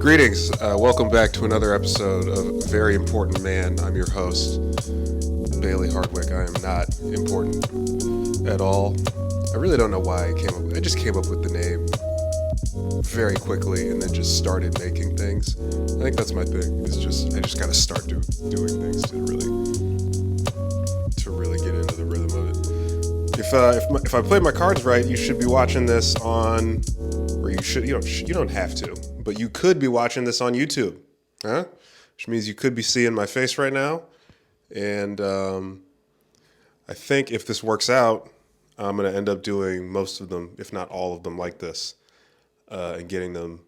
Greetings. Welcome back to another episode of Very Important Man. I'm your host, Bailey Hardwick. I am not important at all. I really don't know why I just came up with the name very quickly and then just started making things. I think that's my thing. I just gotta start doing things to really get into the rhythm of it. If I played my cards right, you should be watching this on, or you don't have to, but you could be watching this on YouTube, huh? Which means you could be seeing my face right now. And I think if this works out, I'm going to end up doing most of them, if not all of them, like this, and getting them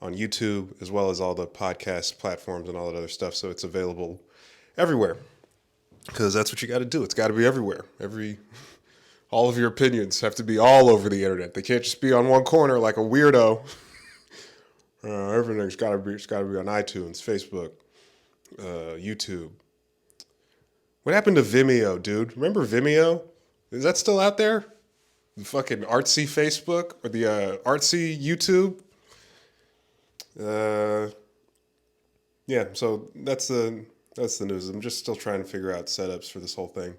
on YouTube as well as all the podcast platforms and all that other stuff. So it's available everywhere, because that's what you got to do. It's got to be everywhere. All of your opinions have to be all over the internet. They can't just be on one corner like a weirdo. Everything's got to be on iTunes, Facebook, YouTube. What happened to Vimeo, dude? Remember Vimeo? Is that still out there? The fucking artsy Facebook or the artsy YouTube? Yeah. So that's the news. I'm just still trying to figure out setups for this whole thing.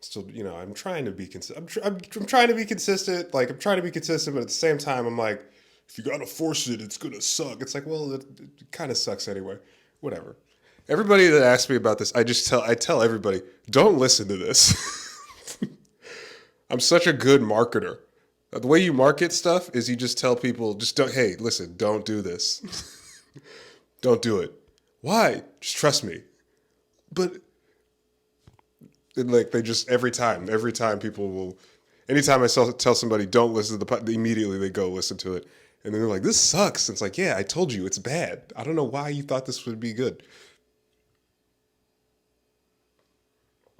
Still, I'm trying to be consistent. I'm trying to be consistent. Like, I'm trying to be consistent, but at the same time, I'm like, if you gotta force it, it's gonna suck. It's like, well, it kind of sucks anyway. Whatever. Everybody that asks me about this, I tell everybody, don't listen to this. I'm such a good marketer. The way you market stuff is you just tell people, hey, listen, don't do this. Don't do it. Why? Just trust me. But like, they just, every time people will, anytime I tell somebody don't listen to the podcast, immediately they go listen to it. And then they're like, this sucks. And it's like, yeah, I told you it's bad. I don't know why you thought this would be good.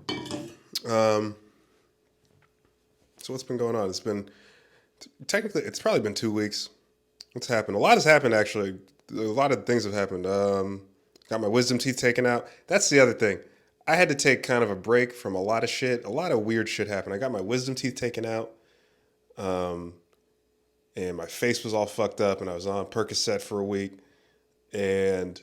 So what's been going on? It's probably been 2 weeks. What's happened? A lot has happened, actually. A lot of things have happened. Got my wisdom teeth taken out. That's the other thing. I had to take kind of a break from a lot of shit. A lot of weird shit happened. I got my wisdom teeth taken out. And my face was all fucked up, and I was on Percocet for a week. And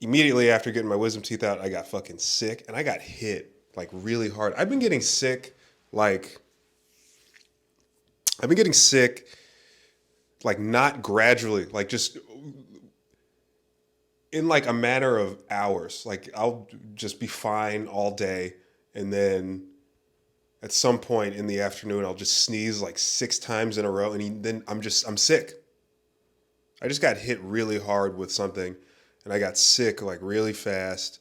immediately after getting my wisdom teeth out, I got fucking sick, and I got hit like really hard. I've been getting sick like not gradually, like just in like a matter of hours. Like, I'll just be fine all day, and then at some point in the afternoon, I'll just sneeze like 6 times in a row, and then I'm sick. I just got hit really hard with something, and I got sick like really fast,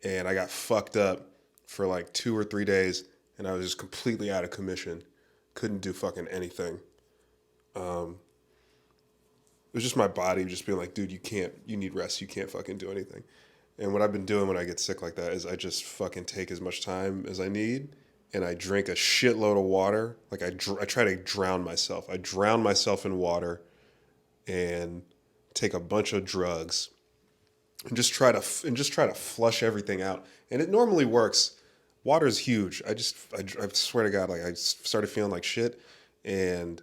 and I got fucked up for like 2 or 3 days, and I was just completely out of commission. Couldn't do fucking anything. It was just my body just being like, dude, you need rest. You can't fucking do anything. And what I've been doing when I get sick like that is I just fucking take as much time as I need, and I drink a shitload of water. Like, I try to drown myself. I drown myself in water and take a bunch of drugs and just try to flush everything out. And it normally works. Water is huge. I swear to God, like, I started feeling like shit, and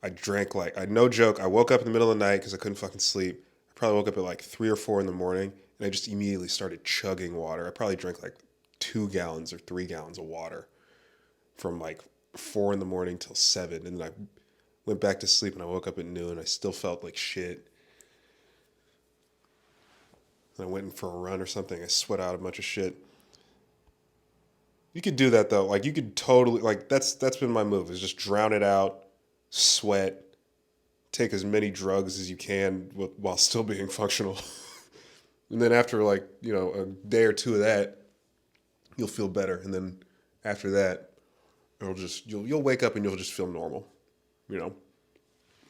I drank no joke. I woke up in the middle of the night because I couldn't fucking sleep. I probably woke up at like 3 or 4 in the morning, and I just immediately started chugging water. I probably drank like 2 gallons or 3 gallons of water from like 4 in the morning till 7. And then I went back to sleep, and I woke up at noon. I still felt like shit. And I went in for a run or something. I sweat out a bunch of shit. You could do that though. Like, you could totally, like, that's been my move, is just drown it out, sweat, take as many drugs as you can while still being functional. And then after like, a day or 2 of that, you'll feel better. And then after that, you'll wake up and you'll just feel normal. At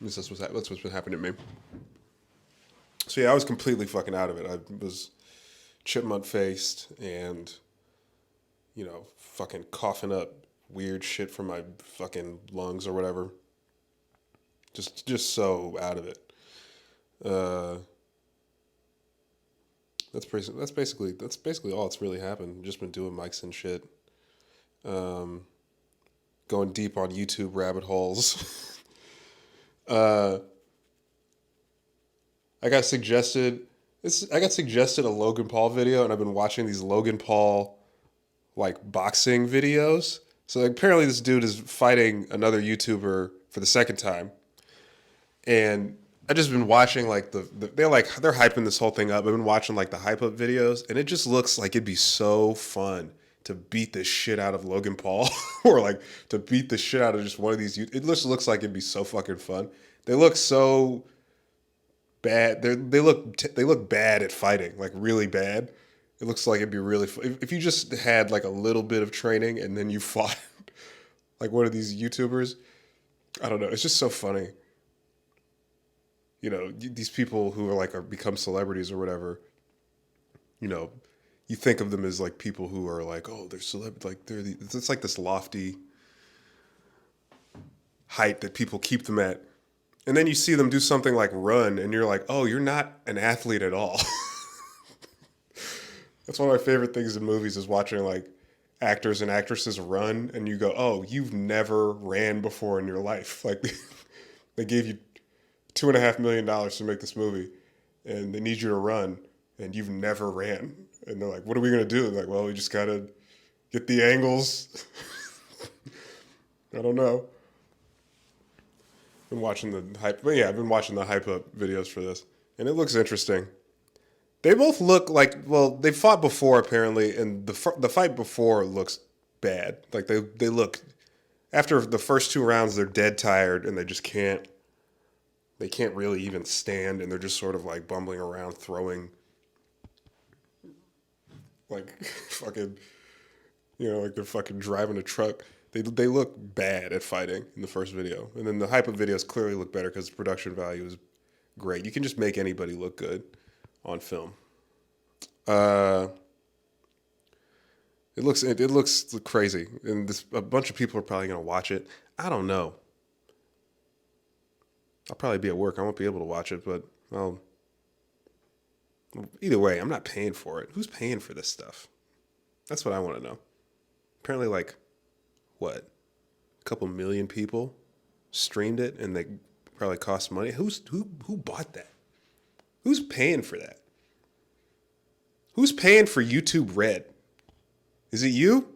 least that's what's been happening to me. So yeah, I was completely fucking out of it. I was chipmunk faced and, fucking coughing up weird shit from my fucking lungs or whatever. Just so out of it. That's basically all that's really happened. Just been doing mics and shit. Going deep on YouTube rabbit holes. I got suggested I got suggested a Logan Paul video, and I've been watching these Logan Paul like boxing videos. So apparently this dude is fighting another YouTuber for the second time, and I just been watching like they're hyping this whole thing up. I've been watching like the hype up videos, and it just looks like it'd be so fun to beat the shit out of Logan Paul, or like to beat the shit out of just one of these. It just looks like it'd be so fucking fun. They look so bad. They look bad at fighting, like really bad. It looks like it'd be really fun. If you just had like a little bit of training and then you fought like one of these YouTubers. I don't know. It's just so funny. These people who are like are become celebrities or whatever. You know, you think of them as like people who are like, oh, they're celeb, like it's like this lofty height that people keep them at. And then you see them do something like run, and you're like, oh, you're not an athlete at all. That's one of my favorite things in movies is watching like actors and actresses run, and you go, oh, you've never ran before in your life. Like they gave you $2.5 million to make this movie, and they need you to run, and you've never ran. And they're like, what are we gonna do? And like, well, we just gotta get the angles. I don't know. Been watching the hype, but yeah, I've been watching the hype up videos for this, and it looks interesting. They both look like, well, they fought before apparently, and the fight before looks bad. Like they look after the first two rounds, they're dead tired, and they can't really even stand, and they're just sort of like bumbling around, throwing like fucking, like they're fucking driving a truck. They look bad at fighting in the first video, and then the hype of videos clearly look better because the production value is great. You can just make anybody look good on film. Uh, it looks crazy, and a bunch of people are probably gonna watch it. I don't know. I'll probably be at work. I won't be able to watch it, but either way, I'm not paying for it. Who's paying for this stuff? That's what I want to know. Apparently, like what, a couple million people streamed it, and they probably cost money. Who bought that? Who's paying for that? Who's paying for YouTube Red? Is it you?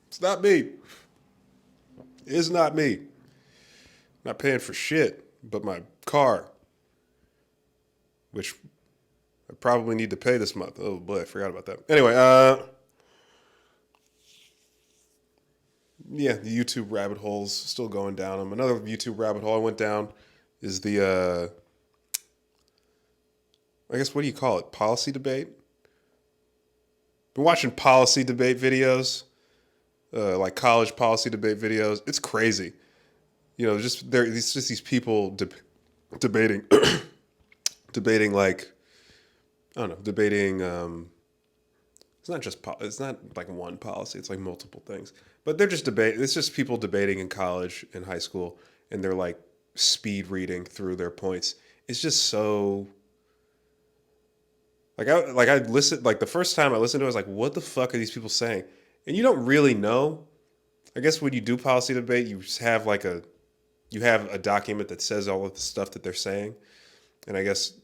It's not me. It's not me. I'm not paying for shit but my car, which I probably need to pay this month. Oh boy, I forgot about that. Anyway, yeah, the YouTube rabbit hole's still going down. Another YouTube rabbit hole I went down is the, I guess, what do you call it? Policy debate? Been watching policy debate videos, like college policy debate videos. It's crazy. It's just these people debating, debating like, I don't know, debating. It's not just it's not like one policy. It's like multiple things. But they're just debate. It's just people debating in college and high school, and they're like speed reading through their points. It's just so. I listened, like the first time I listened to it, I was like, what the fuck are these people saying? And you don't really know. I guess when you do policy debate, you just have you have a document that says all of the stuff that they're saying. And I guess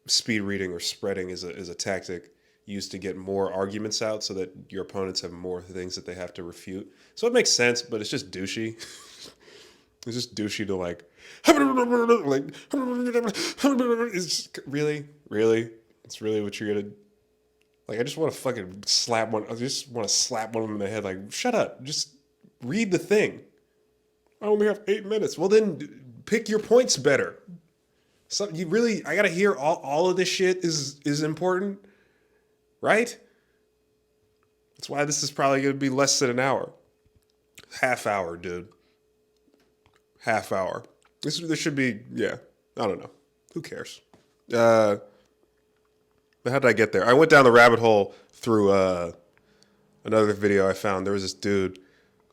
speed reading or spreading is a tactic used to get more arguments out so that your opponents have more things that they have to refute. So it makes sense, but it's just douchey. It's just douchey to like it's just, really. It's really what you're gonna like. I just want to fucking slap one. I just want to slap one of them in the head. Like, shut up. Just read the thing. I only have 8 minutes. Well, then pick your points better. So you really, I gotta hear all of this shit is important, right? That's why this is probably gonna be less than an hour. Half hour, dude. Half hour. This should be, yeah. I don't know. Who cares? How did I get there? I went down the rabbit hole through another video I found. There was this dude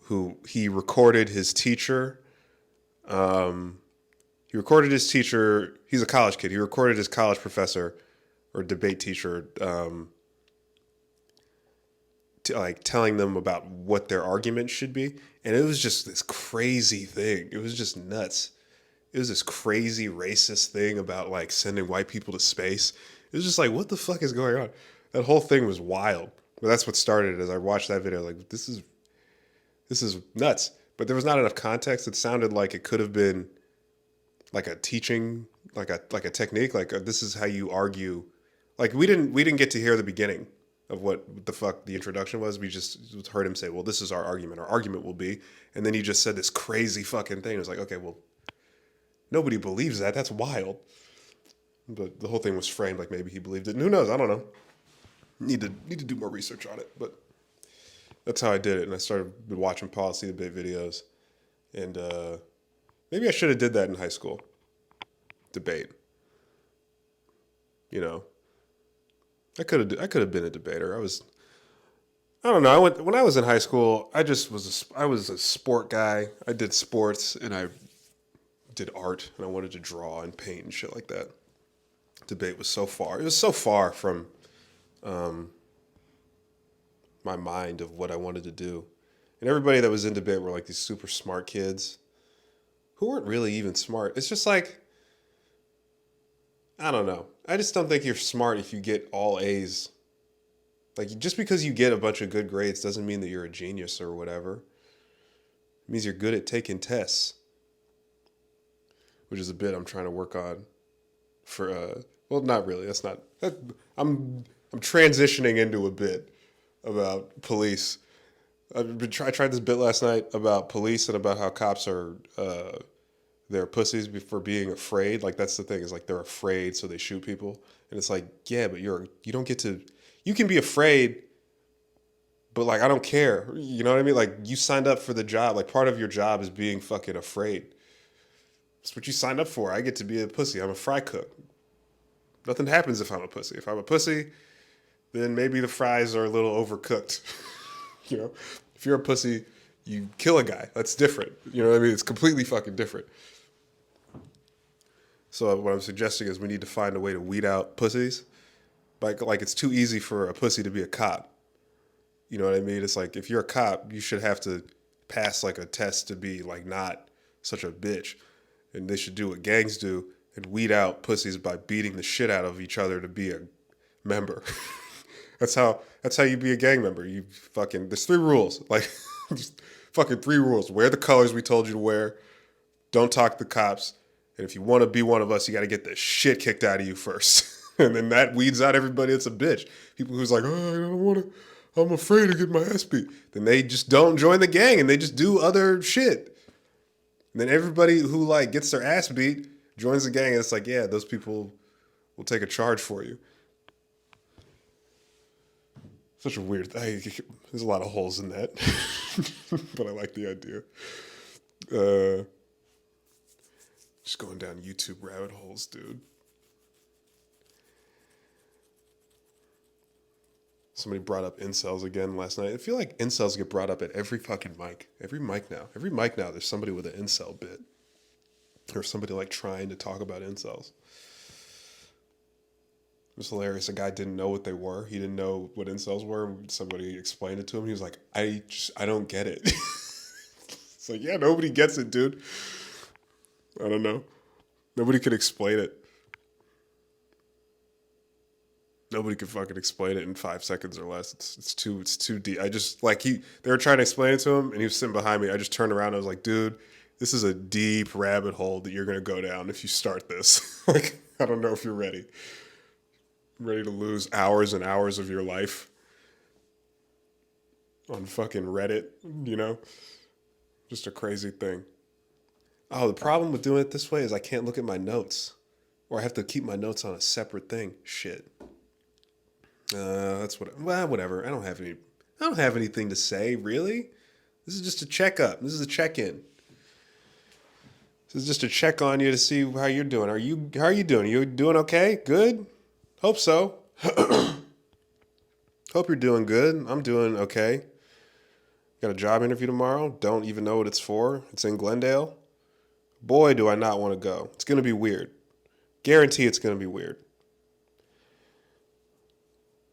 who he recorded his teacher. He recorded his teacher. He's a college kid. He recorded his college professor or debate teacher, like telling them about what their argument should be, and it was just this crazy thing. It was just nuts. it was this crazy racist thing about like sending white people to space. It was just like, what the fuck is going on? That whole thing was wild. But that's what started it. As I watched that video, like this is nuts. But there was not enough context. It sounded like it could have been like a teaching, like a technique. Like this is how you argue. Like we didn't get to hear the beginning of what the fuck the introduction was. We just heard him say, "Well, this is our argument. Our argument will be," and then he just said this crazy fucking thing. It was like, okay, well, nobody believes that. That's wild. But the whole thing was framed like maybe he believed it. And who knows? I don't know. Need to do more research on it. But that's how I did it. And I started watching policy debate videos. And maybe I should have did that in high school. Debate. You know, I could have been a debater. I don't know. When I was in high school. I was a sport guy. I did sports and I did art and I wanted to draw and paint and shit like that. Debate was so far. It was so far from my mind of what I wanted to do. And everybody that was in debate were like these super smart kids who weren't really even smart. It's just like, I don't know. I just don't think you're smart if you get all A's. Like, just because you get a bunch of good grades doesn't mean that you're a genius or whatever. It means you're good at taking tests, which is a bit I'm trying to work on for, well, not really. I'm transitioning into a bit about police. I tried this bit last night about police and about how cops are, they're pussies for being afraid. Like, that's the thing, is like they're afraid, so they shoot people. And it's like, yeah, but you don't get to, you can be afraid, but like, I don't care. You know what I mean? Like, you signed up for the job. Like, part of your job is being fucking afraid. That's what you signed up for. I get to be a pussy. I'm a fry cook. Nothing happens if I'm a pussy. If I'm a pussy, then maybe the fries are a little overcooked. You know, if you're a pussy, you kill a guy. That's different. You know what I mean? It's completely fucking different. So what I'm suggesting is we need to find a way to weed out pussies. Like it's too easy for a pussy to be a cop. You know what I mean? It's like, if you're a cop, you should have to pass like a test to be like not such a bitch. And they should do what gangs do and weed out pussies by beating the shit out of each other to be a member. That's how you be a gang member. You fucking, there's 3 rules. Like, just fucking 3 rules. Wear the colors we told you to wear. Don't talk to the cops. And if you want to be one of us, you got to get the shit kicked out of you first. And then that weeds out everybody that's a bitch. People who's like, oh, I don't want to, I'm afraid to get my ass beat. Then they just don't join the gang and they just do other shit. And then everybody who like gets their ass beat joins the gang and it's like, yeah, those people will take a charge for you. Such a weird thing. There's a lot of holes in that. But I like the idea. Just going down YouTube rabbit holes, dude. Somebody brought up incels again last night. I feel like incels get brought up at every fucking mic. Every mic now, there's somebody with an incel bit. Or somebody like trying to talk about incels. It was hilarious. A guy didn't know what they were. He didn't know what incels were. Somebody explained it to him. He was like, I don't get it. It's like, yeah, nobody gets it, dude. I don't know. Nobody could explain it. Nobody could fucking explain it in 5 seconds or less. It's too deep. I just like they were trying to explain it to him and he was sitting behind me. I just turned around and I was like, dude, this is a deep rabbit hole that you're gonna go down if you start this. Like, I don't know if you're ready. Ready to lose hours and hours of your life on fucking Reddit, you know? Just a crazy thing. Oh, the problem with doing it this way is I can't look at my notes. Or I have to keep my notes on a separate thing. Shit. That's what. Well, whatever. I don't have anything to say, really. This is just a checkup. This is a check-in. This is just a check on you to see how you're doing. How are you doing? Are you doing okay? Good? Hope so. Hope you're doing good. I'm doing okay. Got a job interview tomorrow. Don't even know what it's for. It's in Glendale. Boy, do I not want to go. It's going to be weird. Guarantee it's going to be weird.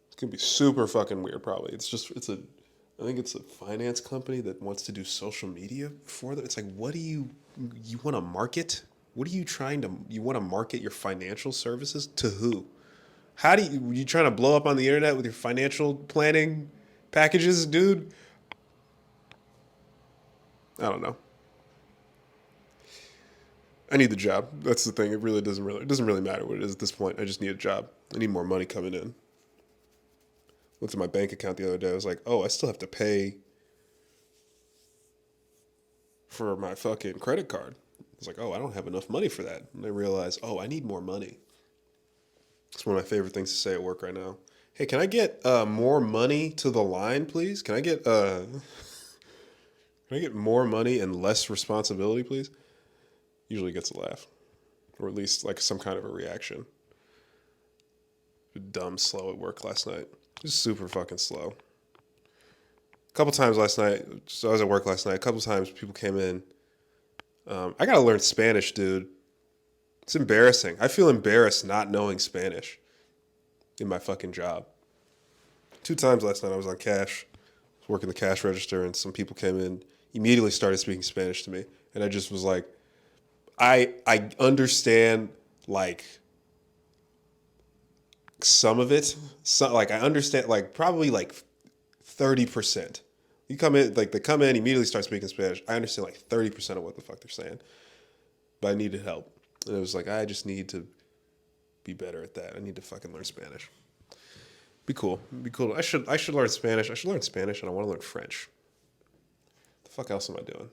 It's going to be super fucking weird, probably. I think it's a finance company that wants to do social media for them. It's like, what do you want to market? what are you trying to? You want to market your financial services to who? How do you trying to blow up on the internet with your financial planning packages, dude? I don't know. I need the job. That's the thing. It doesn't really matter what it is at this point. I just need a job. I need more money coming in. Looked at my bank account the other day. I was like, oh, I still have to pay for my fucking credit card. I was like, oh, I don't have enough money for that. And I realized, oh, I need more money. It's one of my favorite things to say at work right now. Hey, can I get more money to the line, please? Can I get more money and less responsibility, please? Usually gets a laugh, or at least like some kind of a reaction. Dumb slow at work last night. Just super fucking slow. A couple times last night, so I was at work last night. A couple times people came in. I gotta learn Spanish, dude. It's embarrassing. I feel embarrassed not knowing Spanish in my fucking job. 2 times last night I was on cash, I was working the cash register, and some people came in, immediately started speaking Spanish to me, and I just was like, I understand like some of it. So like I understand like probably like 30%. You come in like they come in immediately start speaking Spanish. I understand like 30% of what the fuck they're saying, but I needed help, and it was like I just need to be better at that. I need to fucking learn Spanish. Be cool. Be cool. I should learn Spanish. I should learn Spanish, and I want to learn French. The fuck else am I doing?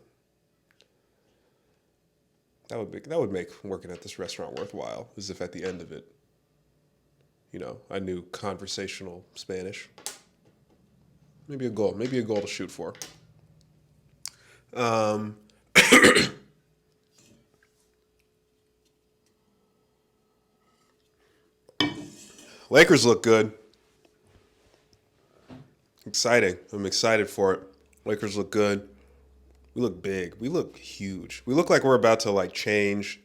That would make working at this restaurant worthwhile. As if at the end of it, I knew conversational Spanish. Maybe a goal. Maybe a goal to shoot for. Um, Lakers look good. Exciting. I'm excited for it. Lakers look good. We look big. We look huge. We look like we're about to like change.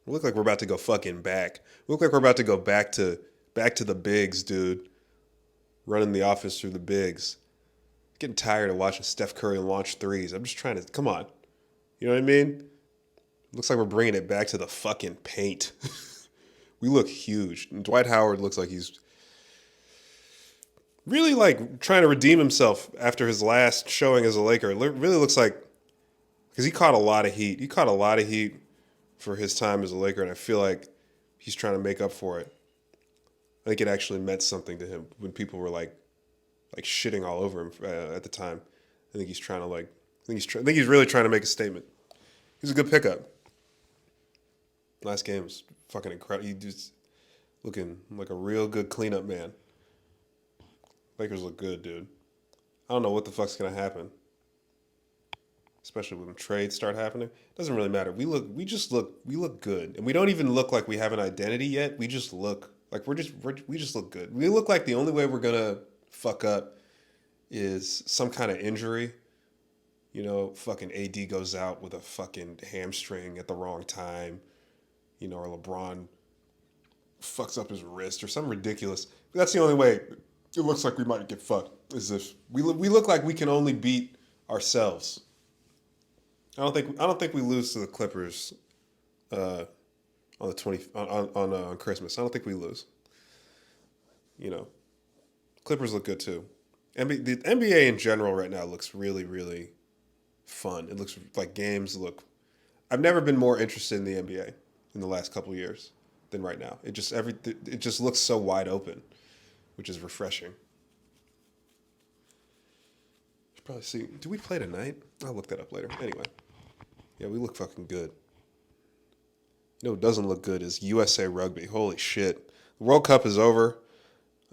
We look like we're about to go fucking back. We look like we're about to go back to the bigs, dude. Running the offense through the bigs. Getting tired of watching Steph Curry launch threes. I'm just trying to come on. You know what I mean? Looks like we're bringing it back to the fucking paint. We look huge. And Dwight Howard looks like he's really like trying to redeem himself after his last showing as a Laker. It really looks like because he caught a lot of heat. He caught a lot of heat for his time as a Laker, and I feel like he's trying to make up for it. I think it actually meant something to him when people were like shitting all over him at the time. I think he's trying to I think he's really trying to make a statement. He's a good pickup. Last game was fucking incredible. He just looking like a real good cleanup man. Lakers look good, dude. I don't know what the fuck's gonna happen, especially when trades start happening. It doesn't really matter. We look good, and we don't even look like we have an identity yet. We just look like we just look good. We look like the only way we're gonna fuck up is some kind of injury. Fucking AD goes out with a fucking hamstring at the wrong time. Or LeBron fucks up his wrist or something ridiculous. But that's the only way it looks like we might get fucked. Is if we look like we can only beat ourselves. I don't think we lose to the Clippers on the 20 on Christmas. I don't think we lose. Clippers look good too. The NBA in general right now looks really, really fun. It looks like games look. I've never been more interested in the NBA in the last couple of years than right now. It just looks so wide open, which is refreshing. Should probably see. Do we play tonight? I'll look that up later. Anyway, yeah, we look fucking good. What doesn't look good is USA Rugby. Holy shit. The World Cup is over.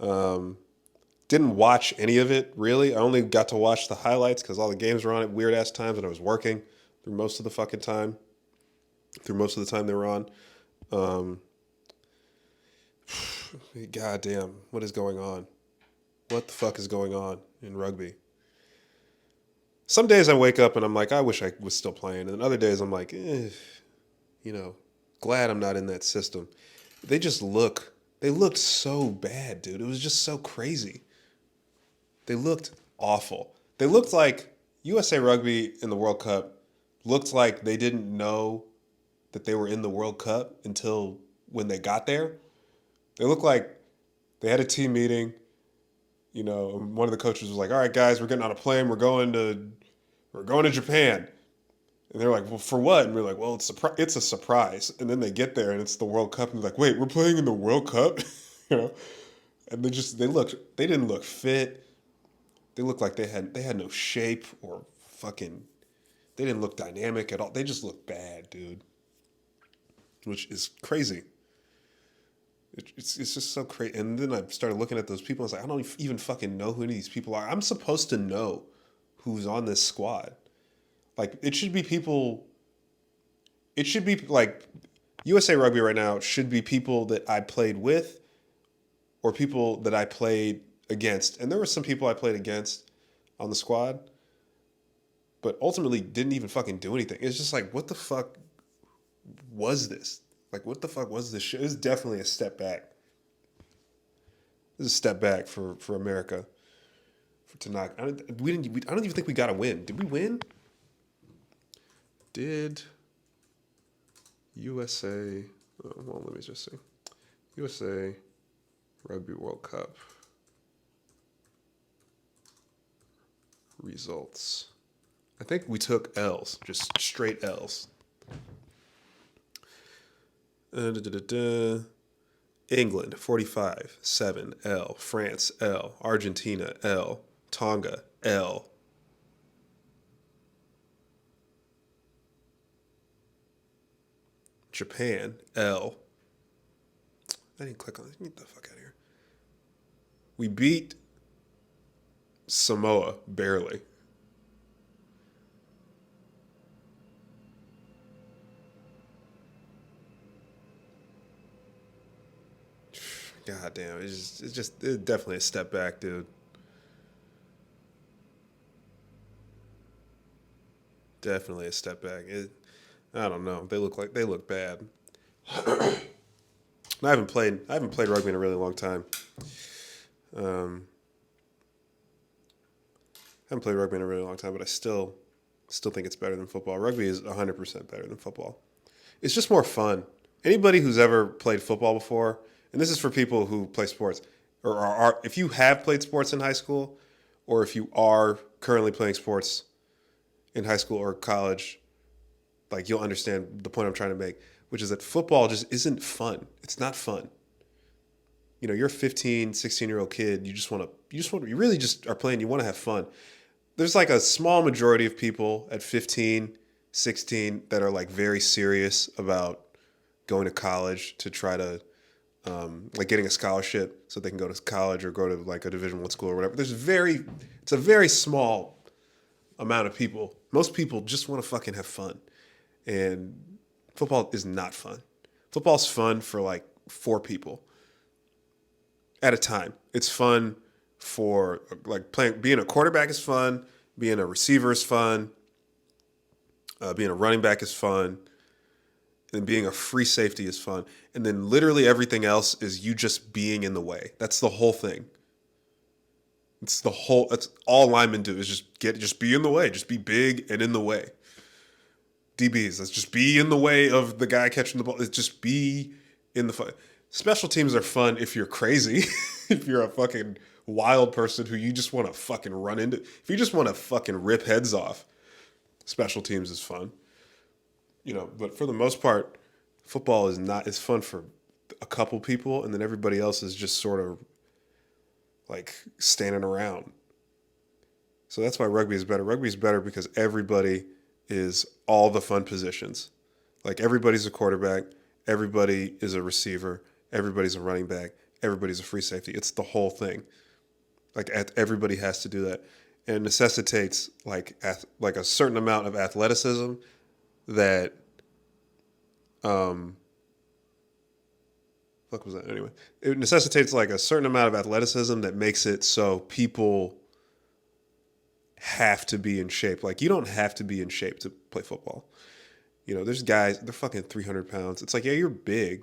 Didn't watch any of it, really. I only got to watch the highlights because all the games were on at weird-ass times and I was working through most of the fucking time. Through most of the time they were on. God damn, what is going on? What the fuck is going on in rugby? Some days I wake up and I'm like, I wish I was still playing. And then other days I'm like, glad I'm not in that system. They looked so bad, dude. It was just so crazy. They looked awful. They looked like USA Rugby in the World Cup looked like they didn't know that they were in the World Cup until when they got there. They looked like they had a team meeting. You know, one of the coaches was like, "All right, guys, we're getting on a plane. We're going to Japan." And they're like, "Well, for what?" And we're like, "Well, it's a surprise." And then they get there and it's the World Cup, and they're like, "Wait, we're playing in the World Cup?" you know, and they didn't look fit. They looked like they had no shape or fucking. They didn't look dynamic at all. They just looked bad, dude. Which is crazy. It's just so crazy. And then I started looking at those people. I was like, I don't even fucking know who any of these people are. I'm supposed to know who's on this squad. Like, it should be people. It should be like USA Rugby right now should be people that I played with or people that I played against. And there were some people I played against on the squad, but ultimately didn't even fucking do anything. It's just like, what the fuck was this? Like, what the fuck was this shit? It was definitely a step back. This is a step back for America. To not, I don't even think we got a win. Did we win? Did USA? Oh, well, let me just see. USA Rugby World Cup results. I think we took L's, just straight L's. England 45-7 L. France L. Argentina L. Tonga L. Japan L. I didn't click on it. Get the fuck out of here. We beat Samoa barely. God damn, it's definitely a step back, dude. Definitely a step back. I don't know. They look bad. I haven't played rugby in a really long time. Um, haven't played rugby in a really long time, but I still think it's better than football. Rugby is 100% better than football. It's just more fun. Anybody who's ever played football before, and this is for people who play sports, or if you have played sports in high school, or if you are currently playing sports in high school or college, like, you'll understand the point I'm trying to make, which is that football just isn't fun. It's not fun. You know, you're a 15, 16-year-old kid. You really just are playing. You want to have fun. There's like a small majority of people at 15, 16 that are like very serious about going to college to try to like getting a scholarship so they can go to college or go to like a Division I school or whatever. It's a very small amount of people. Most people just want to fucking have fun. And football is not fun. Football's fun for like 4 people at a time. It's fun for like being a quarterback is fun, being a receiver is fun, being a running back is fun, and being a free safety is fun. And then literally everything else is you just being in the way. That's the whole thing. That's all linemen do is just be in the way. Just be big and in the way. DBs, let's just be in the way of the guy catching the ball. Let's just be in the fun. Special teams are fun if you're crazy. If you're a fucking wild person who you just want to fucking run into. If you just want to fucking rip heads off, special teams is fun. You know, but for the most part, football is not. It's fun for a couple people, and then everybody else is just sort of like standing around. So that's why rugby is better. Rugby is better because everybody is all the fun positions. Like, everybody's a quarterback, everybody is a receiver, everybody's a running back, everybody's a free safety. It's the whole thing. Like, everybody has to do that. And it necessitates like a certain amount of athleticism that what was that anyway? It necessitates like a certain amount of athleticism that makes it so people have to be in shape. Like, you don't have to be in shape to play football. You know, there's guys, they're fucking 300 pounds. It's like, yeah, you're big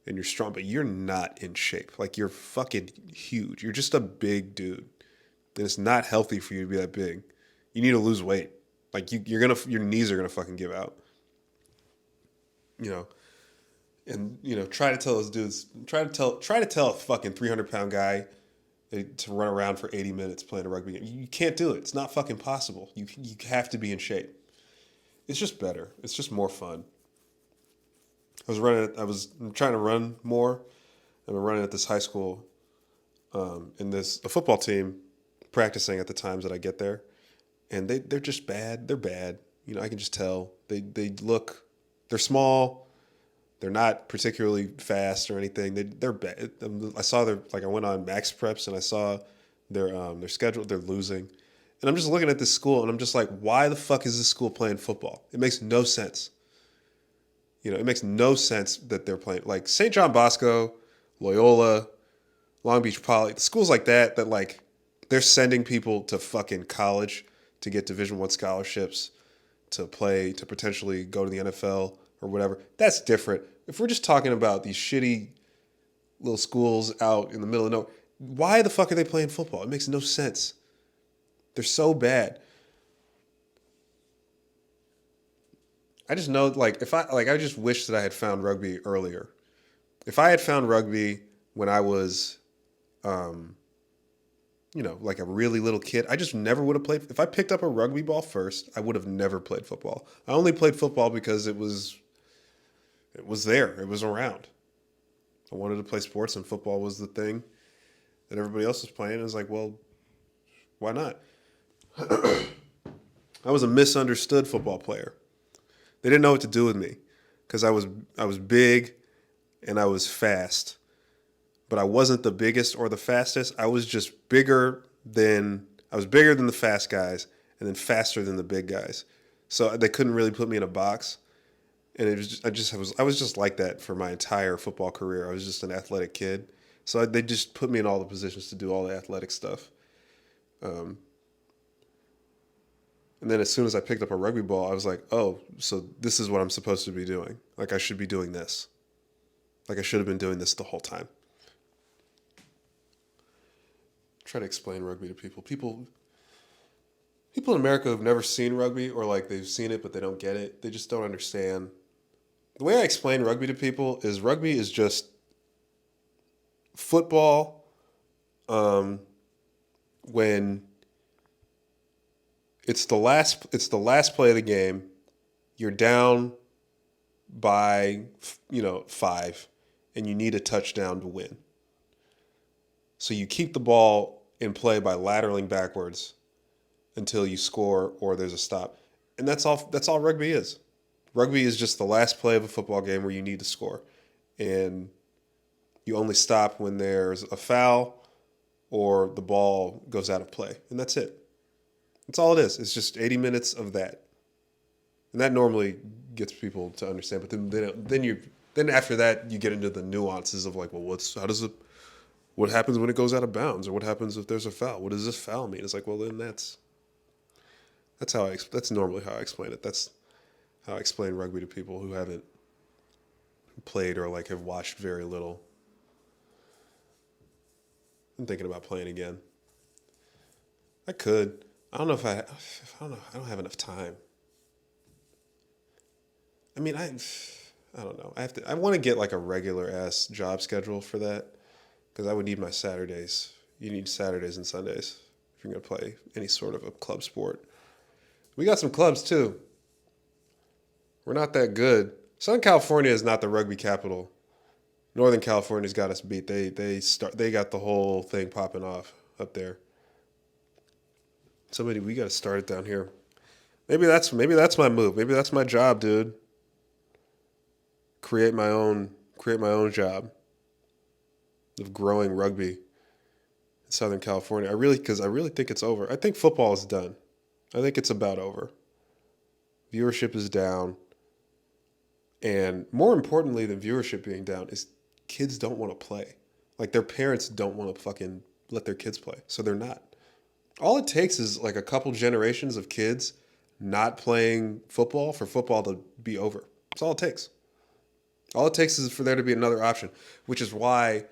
and you're strong, but you're not in shape. Like, you're fucking huge. You're just a big dude. And it's not healthy for you to be that big. You need to lose weight. Like, your knees are gonna fucking give out. you know, and try to tell those dudes, try to tell a fucking 300-pound guy to run around for 80 minutes playing a rugby game. You can't do it. It's not fucking possible. You have to be in shape. It's just better. It's just more fun. I'm trying to run more. I've been running at this high school, and there's a football team practicing at the times that I get there, and they're just bad. They're bad. I can just tell. They're small. They're not particularly fast or anything. They're bad. I saw I went on Max Preps and I saw their schedule. They're losing, and I'm just looking at this school and I'm just like, why the fuck is this school playing football? It makes no sense. It makes no sense that they're playing like St. John Bosco, Loyola, Long Beach Poly, schools like that like they're sending people to fucking college to get Division I scholarships to play, to potentially go to the NFL or whatever. That's different. If we're just talking about these shitty little schools out in the middle of nowhere, why the fuck are they playing football? It makes no sense. They're so bad. I just know, I just wish that I had found rugby earlier. If I had found rugby when I was, like a really little kid, I just never would have played. If I picked up a rugby ball first, I would have never played football. I only played football because it was there. It was around. I wanted to play sports, and football was the thing that everybody else was playing. It was like, well, why not? I was a misunderstood football player. They didn't know what to do with me because I was big and I was fast, but I wasn't the biggest or the fastest. I was just bigger than the fast guys and then faster than the big guys. So they couldn't really put me in a box. And I was just like that for my entire football career. I was just an athletic kid. So they just put me in all the positions to do all the athletic stuff. And then as soon as I picked up a rugby ball, I was like, oh, so this is what I'm supposed to be doing. Like I should be doing this. Like I should have been doing this the whole time. Try to explain rugby to people. People in America who've never seen rugby, or like they've seen it but they don't get it. They just don't understand. The way I explain rugby to people is rugby is just football when it's the last play of the game. You're down by 5 and you need a touchdown to win. So you keep the ball in play by lateraling backwards until you score or there's a stop. And that's all rugby is. Rugby is just the last play of a football game where you need to score. And you only stop when there's a foul or the ball goes out of play. And that's it. That's all it is. It's just 80 minutes of that. And that normally gets people to understand. But then after that, you get into the nuances of like, well, what happens when it goes out of bounds, or what happens if there's a foul? What does this foul mean? It's like, well, then that's normally how I explain it. That's how I explain rugby to people who haven't played or like have watched very little. I'm thinking about playing again. I could. I don't know. I don't have enough time. I mean, I don't know. I want to get like a regular ass job schedule for that, because I would need my Saturdays. You need Saturdays and Sundays if you're going to play any sort of a club sport. We got some clubs too. We're not that good. Southern California is not the rugby capital. Northern California's got us beat. They got the whole thing popping off up there. We got to start it down here. Maybe that's my move. Maybe that's my job, dude. Create my own job of growing rugby in Southern California. I really think it's over. I think football is done. I think it's about over. Viewership is down. And more importantly than viewership being down is kids don't want to play. Like their parents don't want to fucking let their kids play. So they're not. All it takes is like a couple generations of kids not playing football for football to be over. That's all it takes. All it takes is for there to be another option, which is why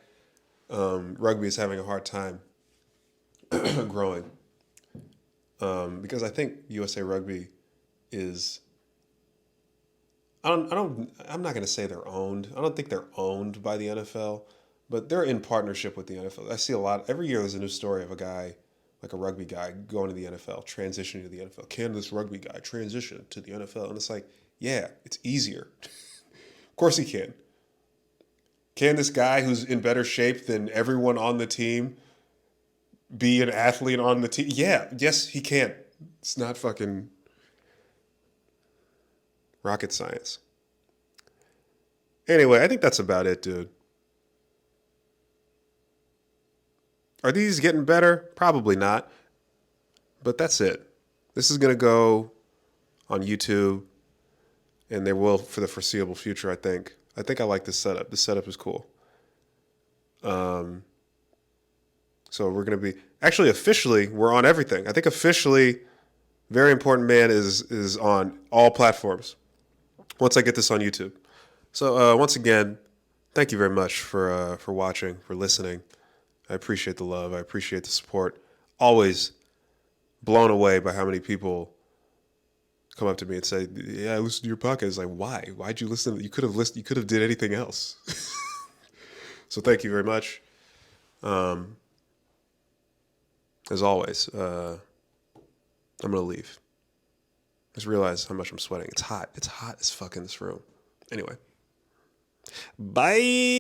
rugby is having a hard time growing. Because I think USA Rugby is I'm not going to say they're owned. I don't think they're owned by the NFL, but they're in partnership with the NFL. I see a lot every year. There's a new story of a guy, like a rugby guy, going to the NFL, transitioning to the NFL. Can this rugby guy transition to the NFL? And it's like, yeah, it's easier. Of course he can. Can this guy who's in better shape than everyone on the team be an athlete on the team? Yeah, yes, he can. It's not fucking rocket science. Anyway, I think that's about it, dude. Are these getting better? Probably not, but that's it. This is going to go on YouTube, and there will for the foreseeable future, I think. I think I like this setup. This setup is cool. Um, so we're going to be actually officially we're on everything. I think officially, Very Important Man is on all platforms. Once I get this on YouTube. So once again, thank you very much for watching, for listening. I appreciate the love. I appreciate the support. Always blown away by how many people come up to me and say, "Yeah, I listened to your podcast." It's like, why? Why'd you listen? You could have listened. You could have did anything else. So thank you very much. Um, as always, I'm gonna leave. Just realize how much I'm sweating. It's hot. It's hot as fuck in this room. Anyway, bye.